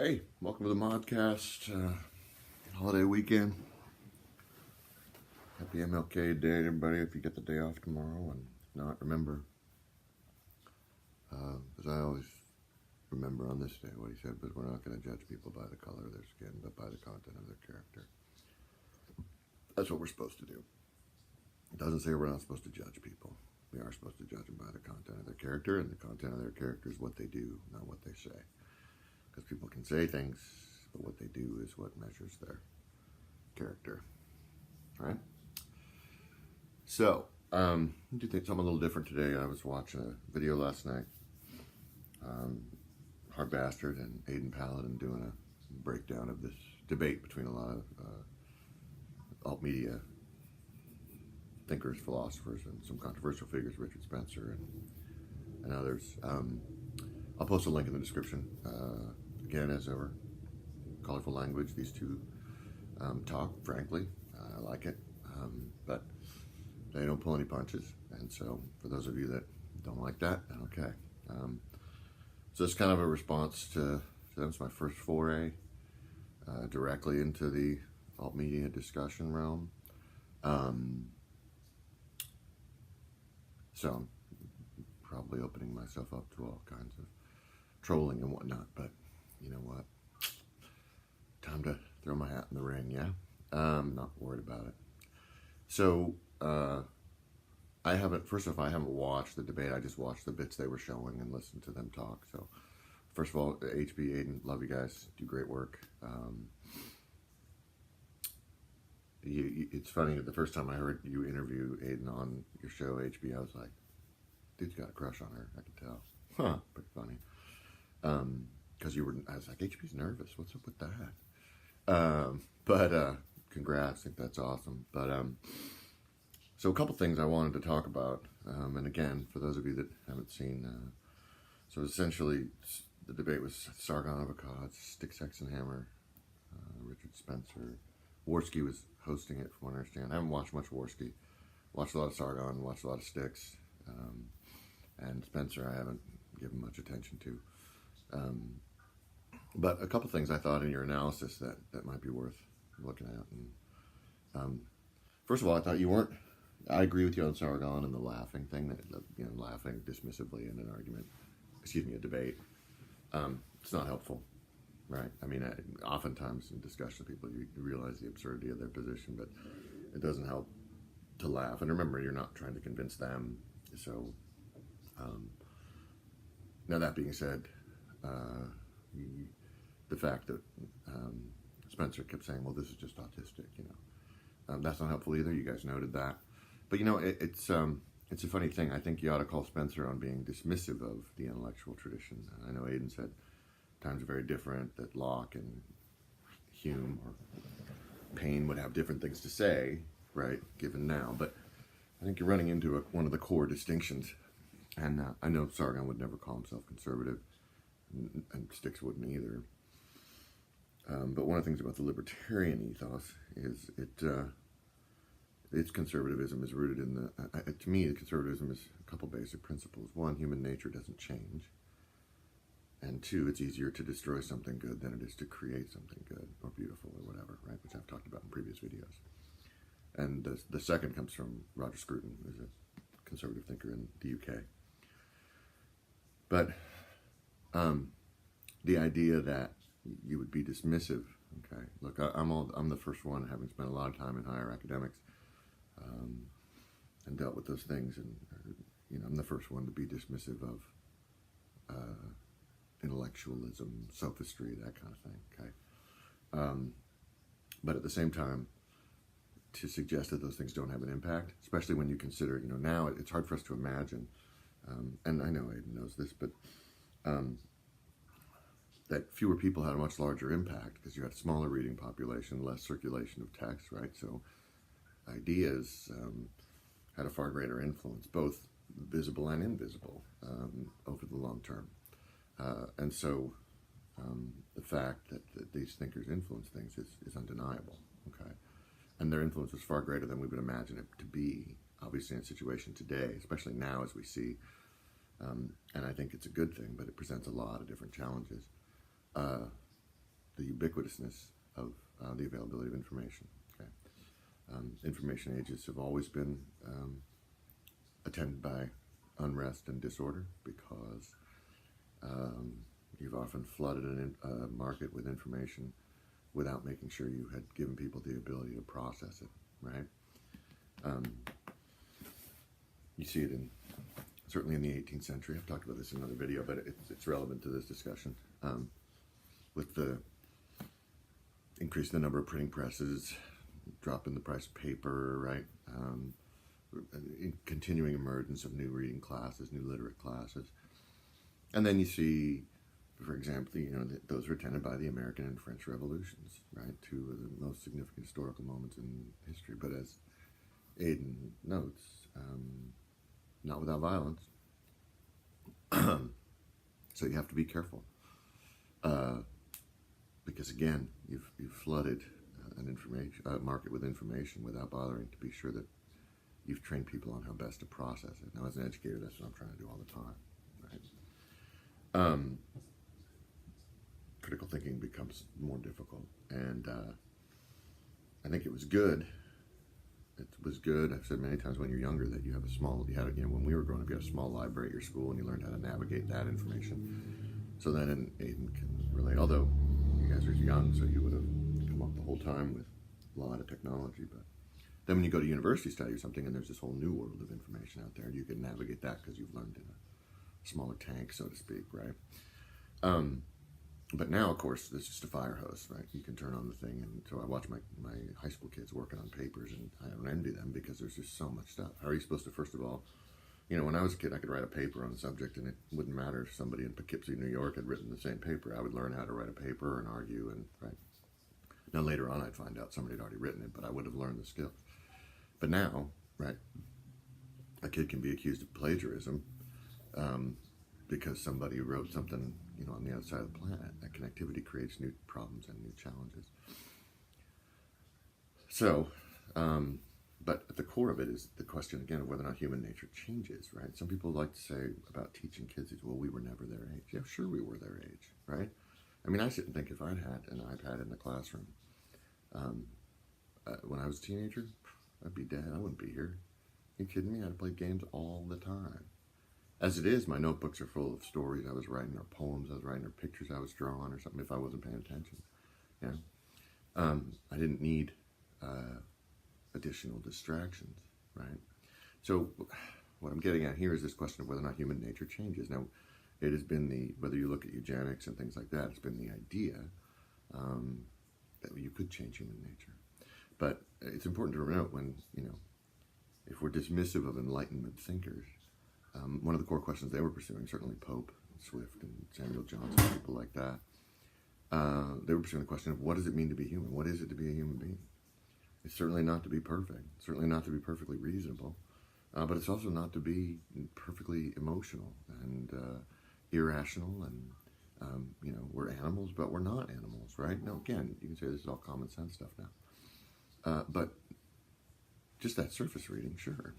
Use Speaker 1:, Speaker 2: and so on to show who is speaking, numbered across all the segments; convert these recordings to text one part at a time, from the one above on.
Speaker 1: Hey, welcome to the modcast. Holiday weekend. Happy MLK Day, everybody. If you get the day off tomorrow, and if not, remember, as I always remember on this day, what he said, but we're not going to judge people by the color of their skin, but by the content of their character. That's what we're supposed to do. It doesn't say we're not supposed to judge people. We are supposed to judge them by the content of their character, and the content of their character is what they do, not what they say. Because people can say things, but what they do is what measures their character, right? So, I do think something a little different today. I was watching a video last night, Hard Bastard and Aydin Paladin doing a breakdown of this debate between a lot of alt media thinkers, philosophers, and some controversial figures, Richard Spencer and others. I'll post a link in the description. Again, as ever, colorful language. These two talk, frankly. I like it. But they don't pull any punches. And so, for those of you that don't like that, okay. So it's kind of a response to them. It's my first foray directly into the alt media discussion realm. So I'm probably opening myself up to all kinds of trolling and whatnot, but you know what? Time to throw my hat in the ring, yeah? I'm not worried about it. So, I haven't watched the debate. I just watched the bits they were showing and listened to them talk. So, first of all, HB, Aydin, love you guys. Do great work. It's funny, the first time I heard you interview Aydin on your show, HB, I was like, dude's got a crush on her. I could tell. Huh, pretty funny. Because I was like, HB's nervous. What's up with that? But congrats. I think that's awesome. But, so a couple things I wanted to talk about. And again, for those of you that haven't seen, so essentially the debate was Sargon of Akkad, Stick, Sex, and Hammer, Richard Spencer. Worski was hosting it, from what I understand. I haven't watched much Worski. Watched a lot of Sargon, watched a lot of Sticks. And Spencer I haven't given much attention to. But a couple things I thought in your analysis that might be worth looking at. And first of all, I thought you weren't. I agree with you on Sargon and the laughing thing, that laughing dismissively in an argument, a debate. It's not helpful, right? I mean, oftentimes in discussion with people, you realize the absurdity of their position, but it doesn't help to laugh. And remember, you're not trying to convince them. So, now that being said, the fact that Spencer kept saying, well, this is just autistic, that's not helpful either. You guys noted that. But, it's a funny thing. I think you ought to call Spencer on being dismissive of the intellectual tradition. I know Aydin said times are very different, that Locke and Hume or Paine would have different things to say, right, given now. But I think you're running into one of the core distinctions. And I know Sargon would never call himself conservative, and Sticks wouldn't either. But one of the things about the libertarian ethos is its conservatism is rooted in to me, conservatism is a couple basic principles. One, human nature doesn't change. And two, it's easier to destroy something good than it is to create something good or beautiful or whatever, right? Which I've talked about in previous videos. And the second comes from Roger Scruton, who's a conservative thinker in the UK. But the idea that you would be dismissive, okay? Look, I'm the first one, having spent a lot of time in higher academics and dealt with those things, and I'm the first one to be dismissive of intellectualism, sophistry, that kind of thing, okay? But at the same time, to suggest that those things don't have an impact, especially when you consider, now it's hard for us to imagine, and I know Aydin knows this, but that fewer people had a much larger impact because you had a smaller reading population, less circulation of text, right? So ideas had a far greater influence, both visible and invisible, over the long term. And so the fact that these thinkers influence things is undeniable, okay? And their influence was far greater than we would imagine it to be, obviously, in a situation today, especially now as we see. And I think it's a good thing, but it presents a lot of different challenges. the ubiquitousness of the availability of information. Okay? Information ages have always been attended by unrest and disorder because you've often flooded a market with information without making sure you had given people the ability to process it, right? You see it certainly in the 18th century. I've talked about this in another video, but it's relevant to this discussion. With the increase in the number of printing presses, drop in the price of paper, right? Continuing emergence of new reading classes, new literate classes. And then you see, for example, those were attended by the American and French revolutions, right? Two of the most significant historical moments in history. But as Aydin notes, not without violence. So you have to be careful. Because again, you've flooded a market with information without bothering to be sure that you've trained people on how best to process it. Now, as an educator, that's what I'm trying to do all the time, right? Critical thinking becomes more difficult, and I think it was good. It was good. I've said many times when you're younger that you have when we were growing up, you had a small library at your school, and you learned how to navigate that information. So then Aydin can relate. Although you guys are young, so you would have come up the whole time with a lot of technology, but then when you go to university study or something, and there's this whole new world of information out there, you can navigate that because you've learned in a smaller tank, so to speak, right? But now, of course, there's just a fire hose, right? You can turn on the thing, and so I watch my high school kids working on papers, and I don't envy them because there's just so much stuff. How are you supposed to, first of all, when I was a kid, I could write a paper on a subject, and it wouldn't matter if somebody in Poughkeepsie, New York had written the same paper. I would learn how to write a paper and argue, and right. Now, later on, I'd find out somebody had already written it, but I would have learned the skills. But now, right, a kid can be accused of plagiarism because somebody wrote something, on the other side of the planet. That connectivity creates new problems and new challenges. So, but at the core of it is the question, again, of whether or not human nature changes, right? Some people like to say about teaching kids, well, we were never their age. Yeah, sure we were their age, right? I mean, I sit and think if I'd had an iPad in the classroom when I was a teenager, I'd be dead. I wouldn't be here. Are you kidding me? I'd play games all the time. As it is, my notebooks are full of stories I was writing, or poems I was writing, or pictures I was drawing, or something if I wasn't paying attention. I didn't need additional distractions, right? So what I'm getting at here is this question of whether or not human nature changes. Now, it has been whether you look at eugenics and things like that, it's been the idea that you could change human nature. But it's important to note when, if we're dismissive of Enlightenment thinkers, one of the core questions they were pursuing, certainly Pope, Swift, and Samuel Johnson, people like that, they were pursuing the question of what does it mean to be human? What is it to be a human being? It's certainly not to be perfect, certainly not to be perfectly reasonable, but it's also not to be perfectly emotional and irrational and, we're animals, but we're not animals, right? Now, again, you can say this is all common sense stuff now. But just that surface reading, sure.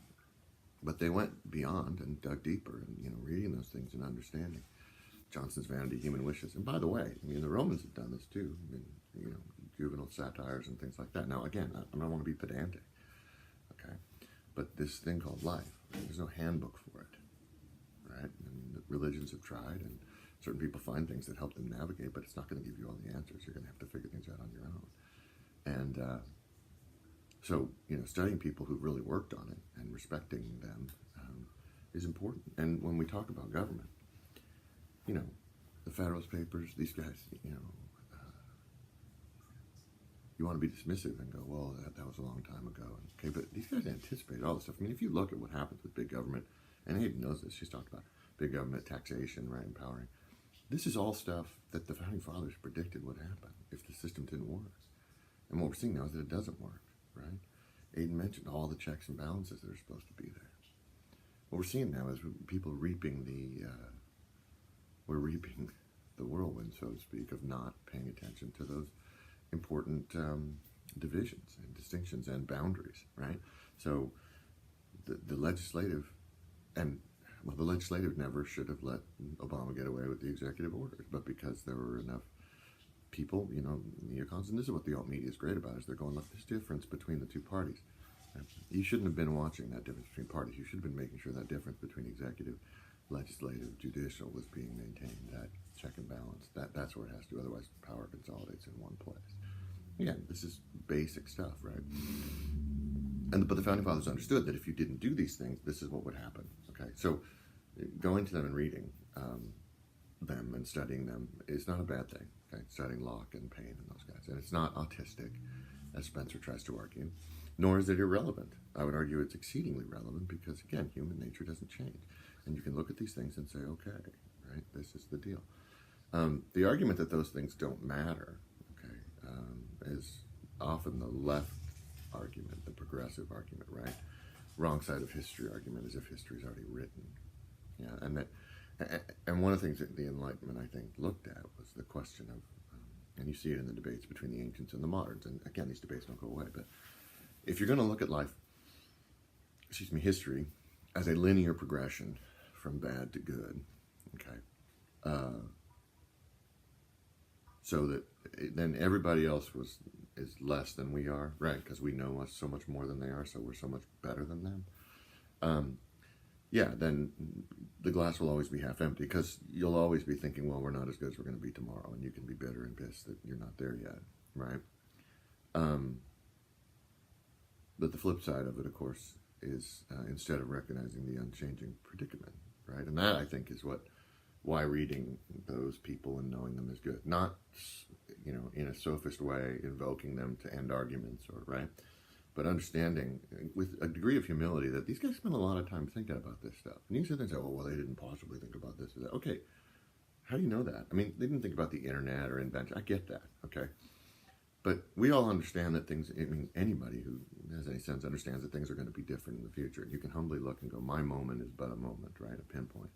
Speaker 1: But they went beyond and dug deeper and, reading those things and understanding. Johnson's Vanity, Human Wishes. And by the way, the Romans have done this too. Juvenal satires and things like that. Now, again, I don't want to be pedantic, okay? But this thing called life, there's no handbook for it, right? The religions have tried, and certain people find things that help them navigate, but it's not going to give you all the answers. You're going to have to figure things out on your own. And so, studying people who've really worked on it and respecting them is important. And when we talk about government, the Federalist Papers, these guys, you want to be dismissive and go, well, that was a long time ago. Okay, but these guys anticipated all this stuff. If you look at what happens with big government, and Aydin knows this, she's talked about big government, taxation, right, empowering. This is all stuff that the Founding Fathers predicted would happen if the system didn't work. And what we're seeing now is that it doesn't work, right? Aydin mentioned all the checks and balances that are supposed to be there. What we're seeing now is people reaping we're reaping the whirlwind, so to speak, of not paying attention to those important divisions and distinctions and boundaries, right? So the legislative, the legislative never should have let Obama get away with the executive orders, but because there were enough people, neocons, and this is what the alt media is great about, is they're going, look, there's difference between the two parties. You shouldn't have been watching that difference between parties. You should have been making sure that difference between executive, legislative, judicial was being maintained, that check and balance. That's where it has to, otherwise power consolidates in one place. Again, this is basic stuff, right? But the Founding Fathers understood that if you didn't do these things, this is what would happen, okay? So going to them and reading them and studying them is not a bad thing, okay? Studying Locke and Paine and those guys. And it's not autistic, as Spencer tries to argue, nor is it irrelevant. I would argue it's exceedingly relevant because, again, human nature doesn't change. And you can look at these things and say, okay, right, this is the deal. The argument that those things don't matter, okay, is often the left argument, the progressive argument, right? Wrong side of history argument, as if history is already written. Yeah, and one of the things that the Enlightenment, I think, looked at was the question of, and you see it in the debates between the ancients and the moderns, and again, these debates don't go away, but if you're going to look at history, as a linear progression from bad to good, okay, so that then everybody else is less than we are, right? Because we know us so much more than they are, so we're so much better than them. Then the glass will always be half empty, because you'll always be thinking, well, we're not as good as we're going to be tomorrow, and you can be bitter and pissed that you're not there yet, right? But the flip side of it, of course, is instead of recognizing the unchanging predicament, right? And that, I think, is why reading those people and knowing them is good. Not, in a sophist way, invoking them to end arguments, right? But understanding with a degree of humility that these guys spend a lot of time thinking about this stuff. And you sit there and say, well, they didn't possibly think about this or that. Okay, how do you know that? I mean, they didn't think about the internet or invention. I get that, okay? But we all understand that things, anybody who has any sense understands that things are going to be different in the future. You can humbly look and go, my moment is but a moment, right? A pinpoint.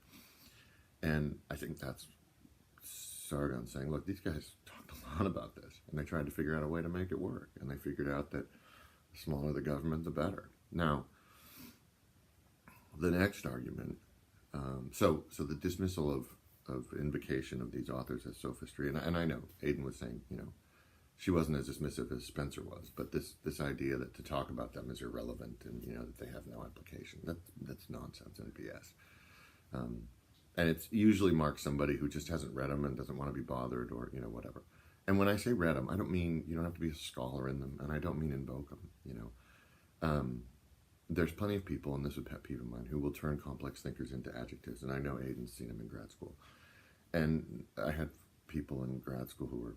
Speaker 1: And I think that's Sargon saying, look, these guys talked a lot about this, and they tried to figure out a way to make it work. And they figured out that the smaller the government, the better. Now, the next argument, so the dismissal of invocation of these authors as sophistry, and I know Aydin was saying, she wasn't as dismissive as Spencer was, but this idea that to talk about them is irrelevant and, that they have no application, that's nonsense and BS. And it's usually marks somebody who just hasn't read them and doesn't want to be bothered or, whatever. And when I say read them, I don't mean you don't have to be a scholar in them, and I don't mean invoke them, There's plenty of people, and this is a pet peeve of mine, who will turn complex thinkers into adjectives, and I know Aydin's seen them in grad school. And I had people in grad school who were,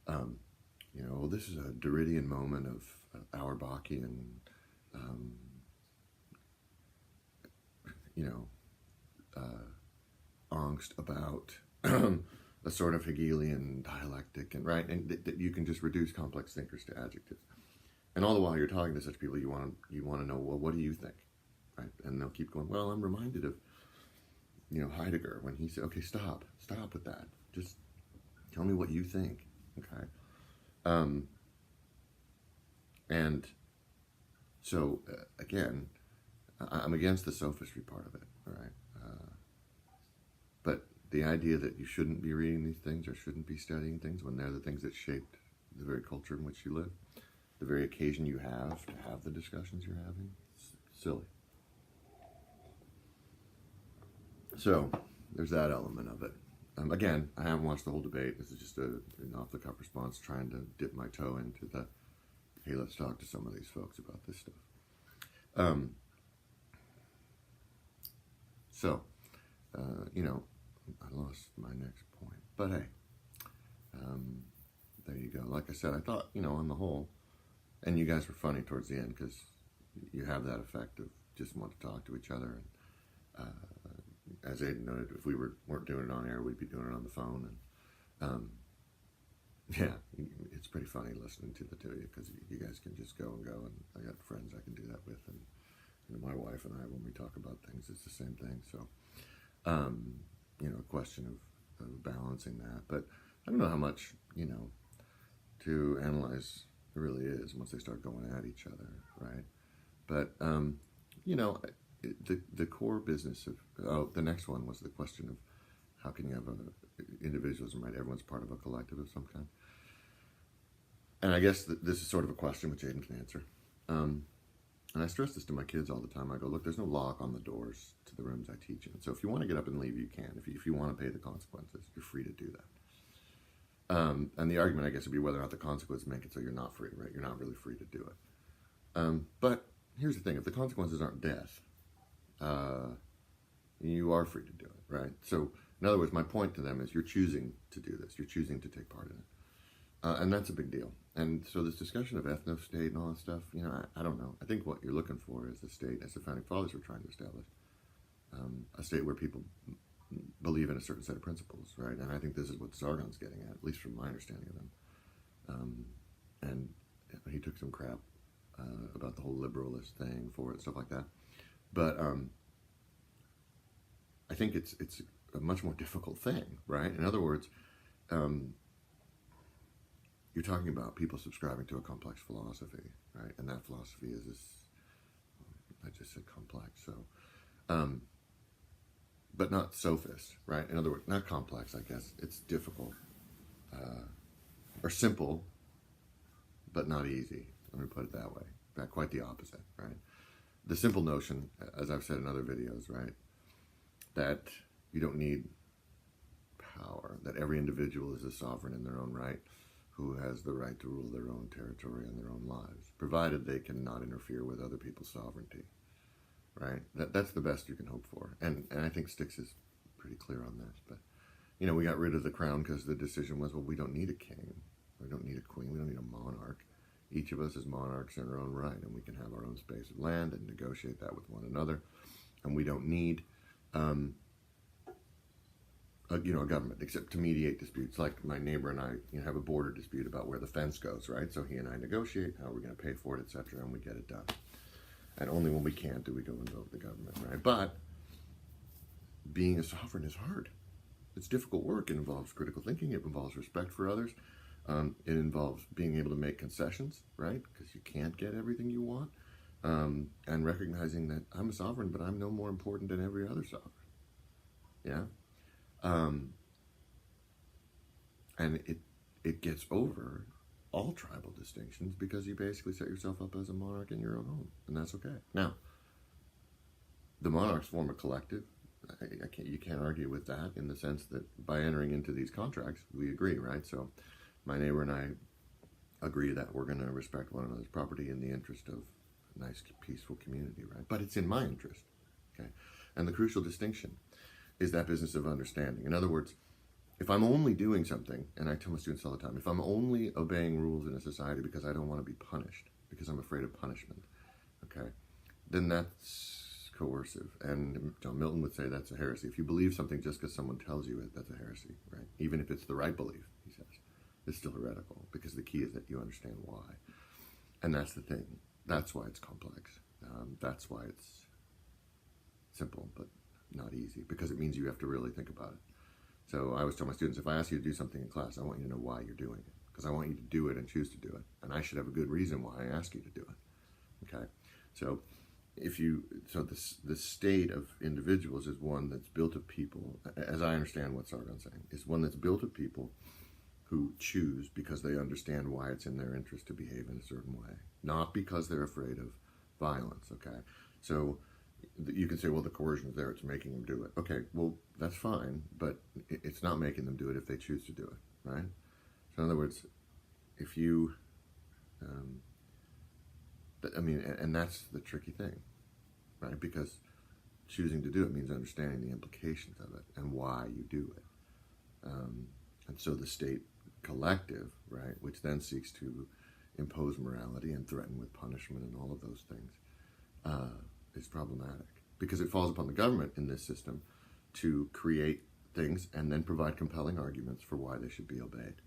Speaker 1: well, this is a Derridian moment of Auerbachian, angst about a sort of Hegelian dialectic, and right, and that you can just reduce complex thinkers to adjectives. And all the while you're talking to such people, you want to know, well, what do you think, right? And they'll keep going, well, I'm reminded of, Heidegger when he said, okay, stop with that. Just tell me what you think, okay? And so again, I'm against the sophistry part of it, all right? But the idea that you shouldn't be reading these things or shouldn't be studying things when they're the things that shaped the very culture in which you live, the very occasion you have to have the discussions you're having, it's silly. So there's that element of it. Again, I haven't watched the whole debate. This is just an off-the-cuff response trying to dip my toe into the, hey, let's talk to some of these folks about this stuff. I lost my next point. But hey, there you go. Like I said, I thought, on the whole, and you guys were funny towards the end because you have that effect of just want to talk to each other. And as Aydin noted, if we weren't doing it on air, we'd be doing it on the phone. And it's pretty funny listening to the two of you because you guys can just go and go. And I got friends I can do that with. And my wife and I, when we talk about things, it's the same thing. So, a question of balancing that. But I don't know how much, to analyze it really is once they start going at each other, right? But, the core business of, the next one was the question of How can you have individualism, right? Everyone's part of a collective of some kind. And I guess this is sort of a question which Aydin can answer. And I stress this to my kids all the time. I go, look, there's no lock on the doors to the rooms I teach in. So if you want to get up and leave, you can. If you want to pay the consequences, you're free to do that. And the argument, I guess, would be whether or not the consequences make it so you're not free, right? You're not really free to do it. But here's the thing. If the consequences aren't death, you are free to do it, right? So in other words, my point to them is you're choosing to do this. You're choosing to take part in it. And that's a big deal. And so this discussion of ethno-state and all that stuff, I don't know. I think what you're looking for is a state, as the Founding Fathers were trying to establish, a state where people believe in a certain set of principles, right? And I think this is what Sargon's getting at least from my understanding of him. And he took some crap about the whole liberalist thing for it, stuff like that. But I think it's a much more difficult thing, right? In other words, you're talking about people subscribing to a complex philosophy, right? And that philosophy is this, I just said complex, so, but not sophist, right? In other words, not complex, I guess. It's difficult, or simple, but not easy. Let me put it that way. In fact, quite the opposite, right? The simple notion, as I've said in other videos, right, that you don't need power, that every individual is a sovereign in their own right, who has the right to rule their own territory and their own lives, provided they cannot interfere with other people's sovereignty, right? That's the best you can hope for. And I think Styx is pretty clear on this. But, we got rid of the crown because the decision was, well, we don't need a king. We don't need a queen. We don't need a monarch. Each of us is monarchs in our own right, and we can have our own space of land and negotiate that with one another. And we don't need a government, except to mediate disputes. Like my neighbor and I have a border dispute about where the fence goes, right? So he and I negotiate how we're going to pay for it, etc., and we get it done. And only when we can't do we go invoke the government, right? But being a sovereign is hard. It's difficult work. It involves critical thinking. It involves respect for others. It involves being able to make concessions, right? Because you can't get everything you want. And recognizing that I'm a sovereign, but I'm no more important than every other sovereign. Yeah? And it gets over all tribal distinctions because you basically set yourself up as a monarch in your own home, and that's okay. Now, the monarchs form a collective. You can't argue with that in the sense that by entering into these contracts, we agree, right? So my neighbor and I agree that we're going to respect one another's property in the interest of a nice, peaceful community, right? But it's in my interest, okay? And the crucial distinction is that business of understanding. In other words, if I'm only doing something, and I tell my students all the time, if I'm only obeying rules in a society because I don't want to be punished, because I'm afraid of punishment, okay, then that's coercive. And John Milton would say that's a heresy. If you believe something just because someone tells you it, that's a heresy, right? Even if it's the right belief, he says, it's still heretical, because the key is that you understand why. And that's the thing. That's why it's complex. That's why it's simple, but not easy, because it means you have to really think about it. So I always tell my students, if I ask you to do something in class, I want you to know why you're doing it, because I want you to do it and choose to do it, and I should have a good reason why I ask you to do it. Okay, so the state of individuals is one that's built of people, as I understand what Sargon's saying, is one that's built of people who choose because they understand why it's in their interest to behave in a certain way, not because they're afraid of violence. Okay, so you can say, well, the coercion is there, it's making them do it. Okay, well, that's fine, but it's not making them do it if they choose to do it, right? So in other words, if you, and that's the tricky thing, right? Because choosing to do it means understanding the implications of it and why you do it. And so the state collective, right, which then seeks to impose morality and threaten with punishment and all of those things, is problematic, because it falls upon the government in this system to create things and then provide compelling arguments for why they should be obeyed,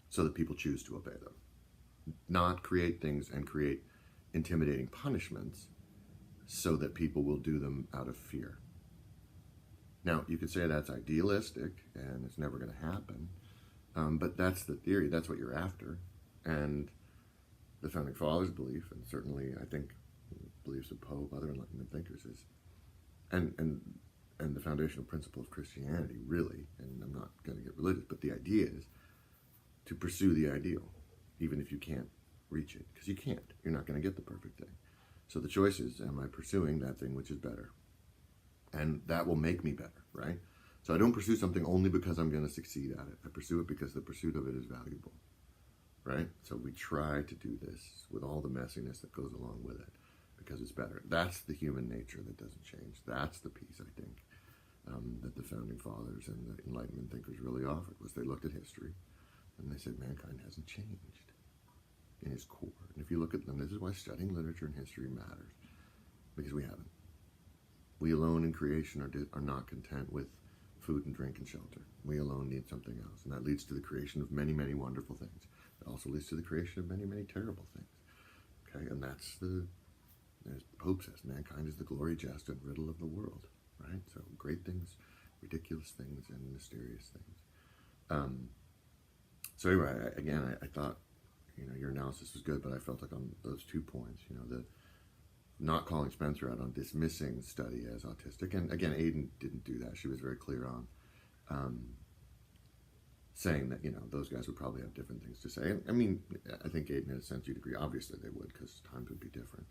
Speaker 1: so that people choose to obey them. Not create things and create intimidating punishments so that people will do them out of fear. Now, you could say that's idealistic and it's never going to happen, but that's the theory, that's what you're after. And the Founding Fathers' belief, and certainly I think beliefs of Pope, other Enlightenment thinkers, is, and and the foundational principle of Christianity, really, and I'm not going to get religious, but the idea is to pursue the ideal, even if you can't reach it, because you can't. You're not going to get the perfect thing. So the choice is, am I pursuing that thing which is better? And that will make me better, right? So I don't pursue something only because I'm going to succeed at it. I pursue it because the pursuit of it is valuable, right? So we try to do this with all the messiness that goes along with it because it's better. That's the human nature that doesn't change. That's the piece, I think, that the Founding Fathers and the Enlightenment thinkers really offered, was they looked at history and they said mankind hasn't changed in its core. And if you look at them, this is why studying literature and history matters, because we haven't. We alone in creation are not content with food and drink and shelter. We alone need something else. And that leads to the creation of many, many wonderful things. It also leads to the creation of many, many terrible things. Okay, and that's as Pope says, mankind is the glory, jest, and riddle of the world. Right? So great things, ridiculous things, and mysterious things. So anyway, I thought, your analysis was good, but I felt like on those 2 points, the not calling Spencer out on dismissing study as autistic. And again, Aydin didn't do that. She was very clear on saying that, those guys would probably have different things to say. I mean, I think Aydin in a sense you'd agree. Obviously they would, because times would be different.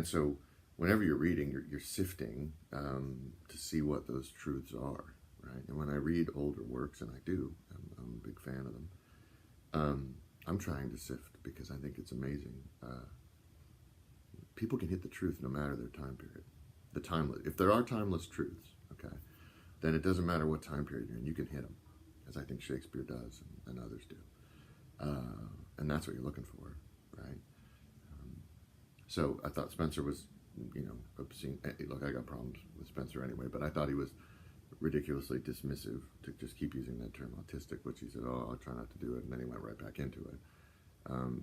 Speaker 1: So whenever you're reading, you're sifting to see what those truths are, right? And when I read older works, and I do, I'm a big fan of them, I'm trying to sift because I think it's amazing. People can hit the truth no matter their time period. If there are timeless truths, okay, then it doesn't matter what time period you're in, you can hit them, as I think Shakespeare does and others do. And that's what you're looking for, right? So I thought Spencer was, obscene. Look, I got problems with Spencer anyway, but I thought he was ridiculously dismissive to just keep using that term autistic, which he said, I'll try not to do it, and then he went right back into it.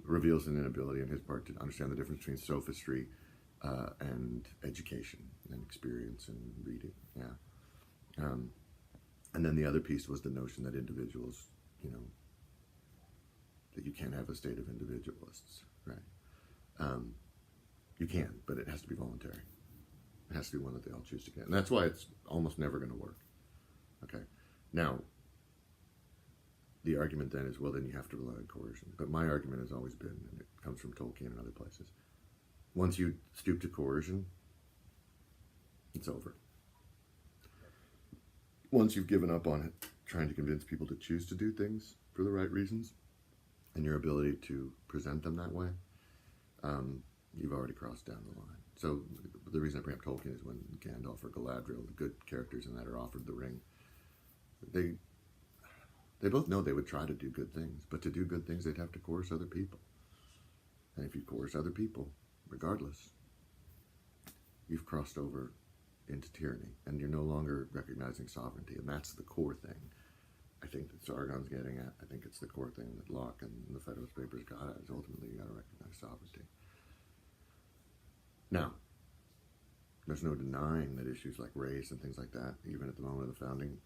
Speaker 1: Reveals an inability on his part to understand the difference between sophistry and education and experience and reading. Yeah. And then the other piece was the notion that individuals, that you can't have a state of individualists, right? You can, but it has to be voluntary. It has to be one that they all choose to get. And that's why it's almost never going to work. Okay. Now, the argument then is, well, then you have to rely on coercion. But my argument has always been, and it comes from Tolkien and other places, once you stoop to coercion, it's over. Once you've given up on it, trying to convince people to choose to do things for the right reasons, and your ability to present them that way, you've already crossed down the line. So the reason I bring up Tolkien is when Gandalf or Galadriel, the good characters in that, are offered the ring, they both know they would try to do good things, but to do good things, they'd have to coerce other people. And if you coerce other people, regardless, you've crossed over into tyranny, and you're no longer recognizing sovereignty, and that's the core thing. I think that Sargon's getting at. I think it's the core thing that Locke and the Federalist Papers got at, is ultimately you got to recognize sovereignty. Now, there's no denying that issues like race and things like that, even at the moment of the founding,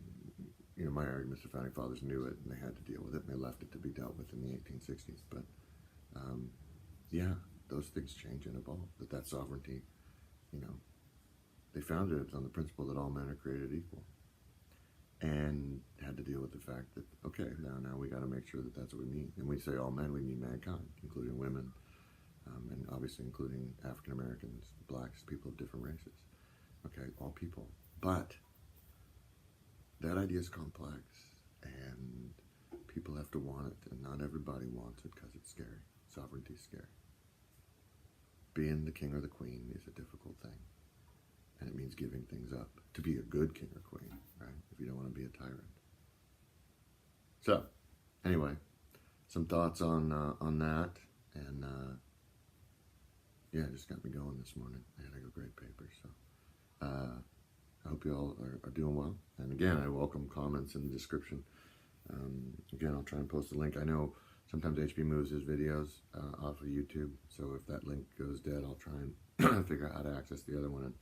Speaker 1: my argument is the Founding Fathers knew it, and they had to deal with it, and they left it to be dealt with in the 1860s. But, yeah, those things change and evolve. But that sovereignty, they founded it on the principle that all men are created equal, and had to deal with the fact that, okay, now we got to make sure that that's what we mean. And we say all men, we mean mankind, including women, and obviously including African Americans, blacks, people of different races. Okay, all people. But that idea is complex, and people have to want it, and not everybody wants it because it's scary. Sovereignty is scary. Being the king or the queen is a difficult thing, and it means giving things up to be a good king or queen, right? If you don't want to be a tyrant. So, anyway, some thoughts on that, and yeah, it just got me going this morning. I had a great paper, so I hope you all are doing well. And again, I welcome comments in the description. Again, I'll try and post a link. I know sometimes HB moves his videos off of YouTube, so if that link goes dead, I'll try and figure out how to access the other one.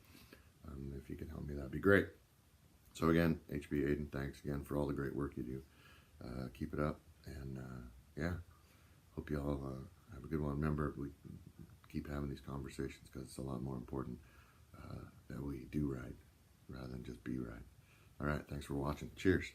Speaker 1: And if you can help me, that'd be great. So again, HB Aydin, thanks again for all the great work you do. Keep it up, and yeah, hope you all have a good one. Remember, we keep having these conversations because it's a lot more important that we do right rather than just be right. All right, thanks for watching. Cheers.